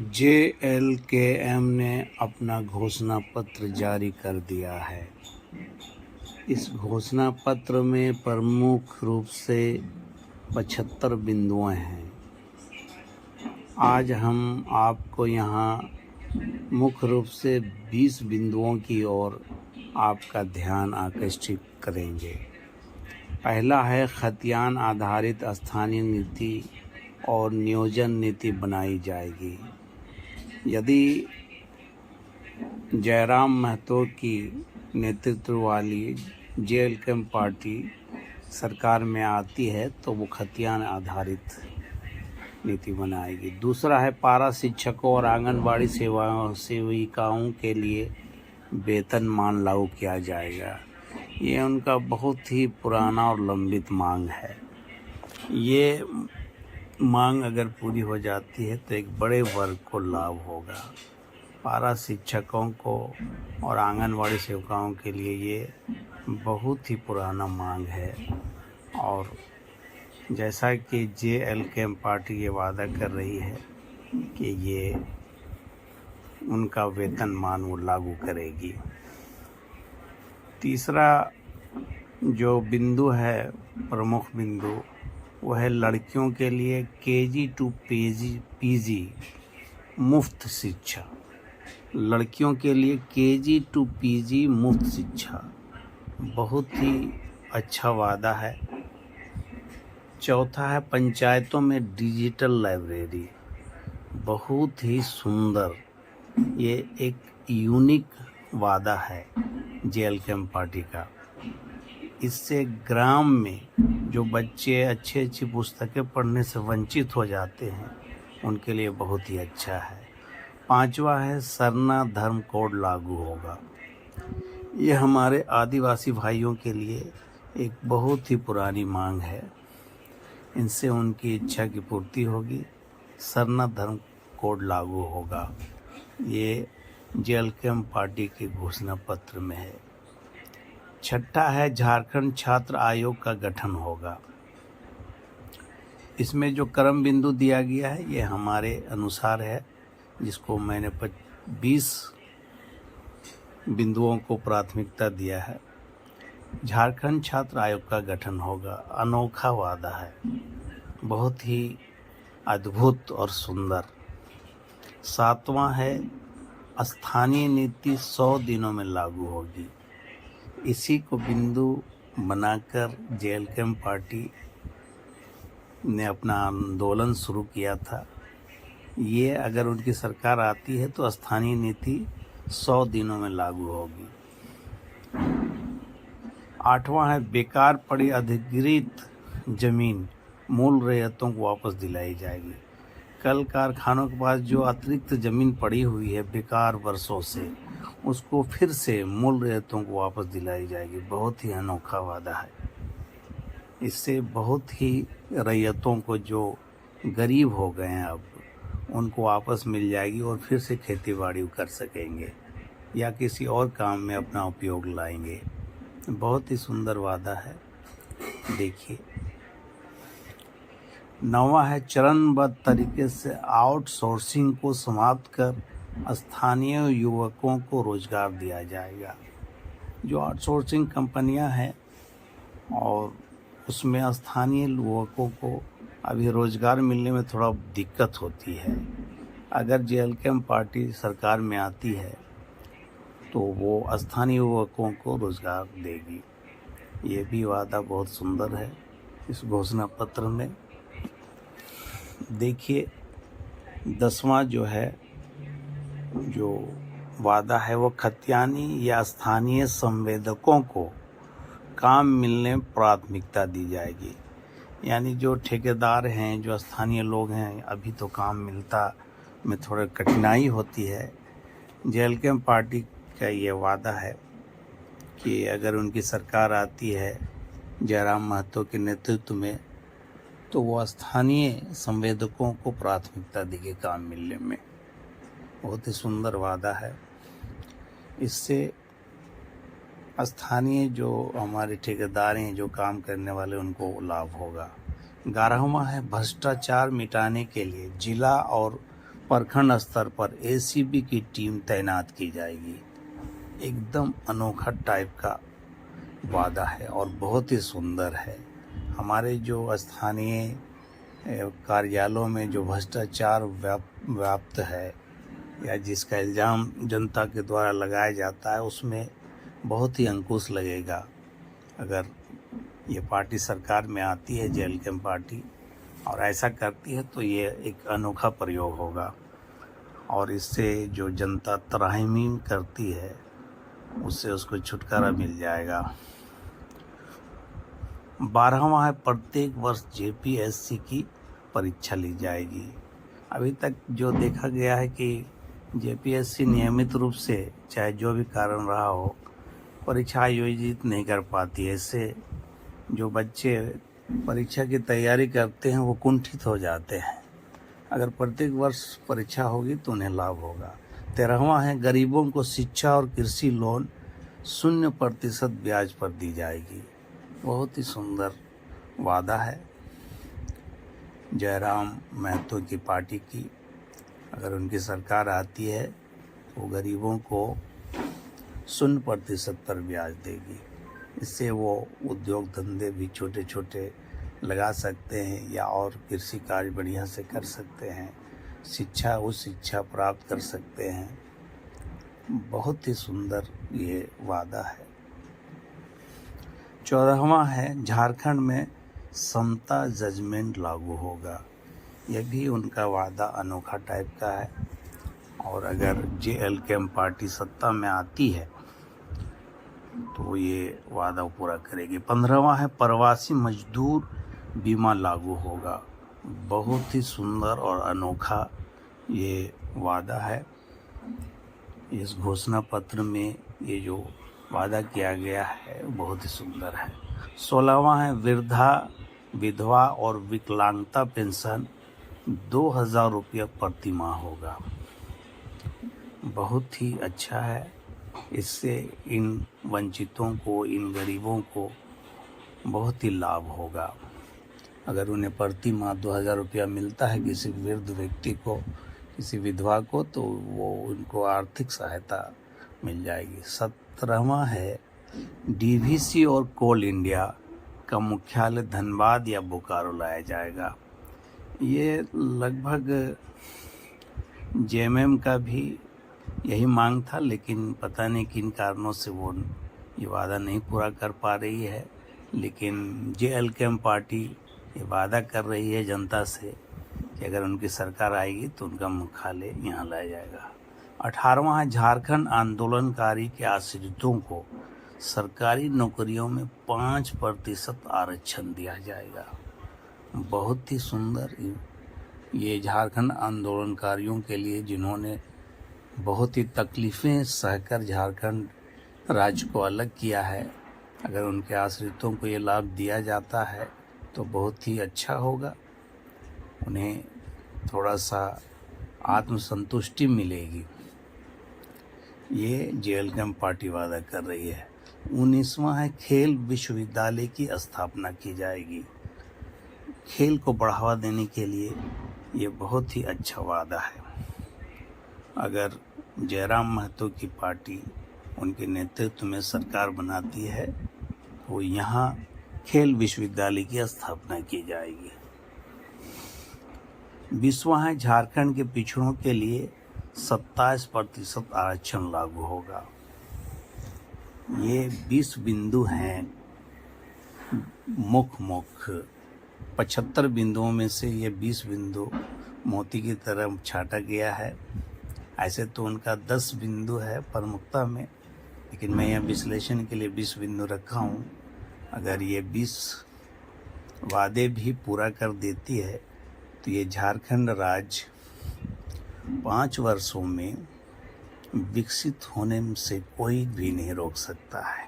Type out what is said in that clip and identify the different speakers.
Speaker 1: JLKM ने अपना घोषणा पत्र जारी कर दिया है। इस घोषणा पत्र में प्रमुख रूप से 75 बिंदुएं हैं। आज हम आपको यहाँ मुख्य रूप से 20 बिंदुओं की ओर आपका ध्यान आकर्षित करेंगे। पहला है खतियान आधारित स्थानीय नीति और नियोजन नीति बनाई जाएगी। यदि जयराम महतो की नेतृत्व वाली JLKM पार्टी सरकार में आती है तो वो खतियान आधारित नीति बनाएगी। दूसरा है पारा शिक्षकों और आंगनबाड़ी सेविकाओं के लिए वेतनमान लागू किया जाएगा। ये उनका बहुत ही पुराना और लंबित मांग है। ये मांग अगर पूरी हो जाती है तो एक बड़े वर्ग को लाभ होगा। पारा शिक्षकों को और आंगनवाड़ी सेविकाओं के लिए ये बहुत ही पुराना मांग है और जैसा कि JLKM पार्टी ये वादा कर रही है कि ये उनका वेतनमान वो लागू करेगी। तीसरा जो बिंदु है, प्रमुख बिंदु, वो है लड़कियों के लिए KG to PG मुफ्त शिक्षा। लड़कियों के लिए KG to PG मुफ्त शिक्षा बहुत ही अच्छा वादा है। चौथा है पंचायतों में डिजिटल लाइब्रेरी, बहुत ही सुंदर, ये एक यूनिक वादा है JLKM पार्टी का। इससे ग्राम में जो बच्चे अच्छी पुस्तकें पढ़ने से वंचित हो जाते हैं उनके लिए बहुत ही अच्छा है। पांचवा है सरना धर्म कोड लागू होगा। ये हमारे आदिवासी भाइयों के लिए एक बहुत ही पुरानी मांग है। इनसे उनकी इच्छा की पूर्ति होगी। सरना धर्म कोड लागू होगा। ये JLKM पार्टी के घोषणा पत्र में है। छठा है झारखंड छात्र आयोग का गठन होगा। इसमें जो क्रम बिंदु दिया गया है ये हमारे अनुसार है, जिसको मैंने 20 बिंदुओं को प्राथमिकता दिया है। झारखंड छात्र आयोग का गठन होगा। अनोखा वादा है, बहुत ही अद्भुत और सुंदर। सातवां है स्थानीय नीति 100 दिनों में लागू होगी। इसी को बिंदु बनाकर JLKM पार्टी ने अपना आंदोलन शुरू किया था। ये अगर उनकी सरकार आती है तो स्थानीय नीति 100 दिनों में लागू होगी। आठवां है बेकार पड़ी अधिग्रहित जमीन मूल रैयतों को वापस दिलाई जाएगी। कल कारखानों के पास जो अतिरिक्त ज़मीन पड़ी हुई है बेकार वर्षों से, उसको फिर से मूल रैयतों को वापस दिलाई जाएगी। बहुत ही अनोखा वादा है। इससे बहुत ही रैयतों को जो गरीब हो गए हैं अब उनको वापस मिल जाएगी और फिर से खेती बाड़ी कर सकेंगे या किसी और काम में अपना उपयोग लाएंगे। बहुत ही सुंदर वादा है। देखिए, नौवां है चरणबद्ध तरीके से आउटसोर्सिंग को समाप्त कर स्थानीय युवकों को रोजगार दिया जाएगा। जो आउटसोर्सिंग कंपनियां हैं और उसमें स्थानीय युवकों को अभी रोजगार मिलने में थोड़ा दिक्कत होती है। अगर JLKM पार्टी सरकार में आती है तो वो स्थानीय युवकों को रोजगार देगी। ये भी वादा बहुत सुंदर है इस घोषणा पत्र में। देखिए, 10वां जो वादा है वो खतियानी या स्थानीय संवेदकों को काम मिलने में प्राथमिकता दी जाएगी। यानी जो ठेकेदार हैं, जो स्थानीय लोग हैं, अभी तो काम मिलता में थोड़ा कठिनाई होती है। JLKM पार्टी का ये वादा है कि अगर उनकी सरकार आती है जयराम महतो के नेतृत्व में तो वो स्थानीय संवेदकों को प्राथमिकता देगी काम मिलने में। बहुत ही सुंदर वादा है। इससे स्थानीय जो हमारे ठेकेदार हैं, जो काम करने वाले, उनको लाभ होगा। 11वां है भ्रष्टाचार मिटाने के लिए जिला और प्रखंड स्तर पर एसीबी की टीम तैनात की जाएगी। एकदम अनोखा टाइप का वादा है और बहुत ही सुंदर है। हमारे जो स्थानीय कार्यालयों में जो भ्रष्टाचार व्याप्त है या जिसका इल्ज़ाम जनता के द्वारा लगाया जाता है, उसमें बहुत ही अंकुश लगेगा। अगर ये पार्टी सरकार में आती है, जेएलकेएम पार्टी, और ऐसा करती है तो ये एक अनोखा प्रयोग होगा और इससे जो जनता त्राहिमाम करती है उससे उसको छुटकारा मिल जाएगा। 12वां है, प्रत्येक वर्ष जेपीएससी की परीक्षा ली जाएगी। अभी तक जो देखा गया है कि जेपीएससी नियमित रूप से, चाहे जो भी कारण रहा हो, परीक्षा आयोजित नहीं कर पाती है। इससे जो बच्चे परीक्षा की तैयारी करते हैं वो कुंठित हो जाते हैं। अगर प्रत्येक वर्ष परीक्षा होगी तो उन्हें लाभ होगा। 13वां है, गरीबों को शिक्षा और कृषि लोन 0% ब्याज पर दी जाएगी। बहुत ही सुंदर वादा है जयराम महतो की पार्टी की। अगर उनकी सरकार आती है तो गरीबों को 0% पर ब्याज देगी। इससे वो उद्योग धंधे भी छोटे छोटे लगा सकते हैं या और कृषि कार्य बढ़िया से कर सकते हैं, शिक्षा प्राप्त कर सकते हैं। बहुत ही सुंदर ये वादा है। 14वां है, झारखंड में समता जजमेंट लागू होगा। यह भी उनका वादा अनोखा टाइप का है और अगर जेएलकेएम पार्टी सत्ता में आती है तो ये वादा पूरा करेगी। 15वां है, प्रवासी मजदूर बीमा लागू होगा। बहुत ही सुंदर और अनोखा ये वादा है। इस घोषणा पत्र में ये जो वादा किया गया है बहुत ही सुंदर है। 16वां है, वृद्धा, विधवा और विकलांगता पेंशन 2000 रुपया प्रति माह होगा। बहुत ही अच्छा है। इससे इन वंचितों को, इन गरीबों को बहुत ही लाभ होगा। अगर उन्हें प्रति माह 2000 रुपया मिलता है किसी वृद्ध व्यक्ति को, किसी विधवा को, तो वो उनको आर्थिक सहायता मिल जाएगी। 17वां है, डीवीसी और कोल इंडिया का मुख्यालय धनबाद या बोकारो लाया जाएगा। ये लगभग जेएमएम का भी यही मांग था, लेकिन पता नहीं किन कारणों से वो ये वादा नहीं पूरा कर पा रही है। लेकिन जेएलकेएम पार्टी ये वादा कर रही है जनता से कि अगर उनकी सरकार आएगी तो उनका मुख्यालय यहाँ लाया जाएगा। 18वां है, झारखंड आंदोलनकारी के आश्रितों को सरकारी नौकरियों में 5% आरक्षण दिया जाएगा। बहुत ही सुंदर ये झारखंड आंदोलनकारियों के लिए, जिन्होंने बहुत ही तकलीफ़ें सहकर झारखंड राज्य को अलग किया है, अगर उनके आश्रितों को ये लाभ दिया जाता है तो बहुत ही अच्छा होगा। उन्हें थोड़ा सा आत्मसंतुष्टि मिलेगी। ये जेएलकेएम पार्टी वादा कर रही है। 19वां है, खेल विश्वविद्यालय की स्थापना की जाएगी। खेल को बढ़ावा देने के लिए ये बहुत ही अच्छा वादा है। अगर जयराम महतो की पार्टी उनके नेतृत्व में सरकार बनाती है तो यहाँ खेल विश्वविद्यालय की स्थापना की जाएगी। 20वां है, झारखंड के पिछड़ों के लिए 27% आरक्षण लागू होगा। ये 20 बिंदु हैं, मुख्य 75 बिंदुओं में से ये 20 बिंदु मोती की तरह छाटा गया है। ऐसे तो उनका 10 बिंदु है प्रमुखता में, लेकिन मैं यहाँ विश्लेषण के लिए 20 बिंदु रखा हूँ। अगर ये 20 वादे भी पूरा कर देती है तो ये झारखंड राज्य 5 वर्षों में विकसित होने से कोई भी नहीं रोक सकता है।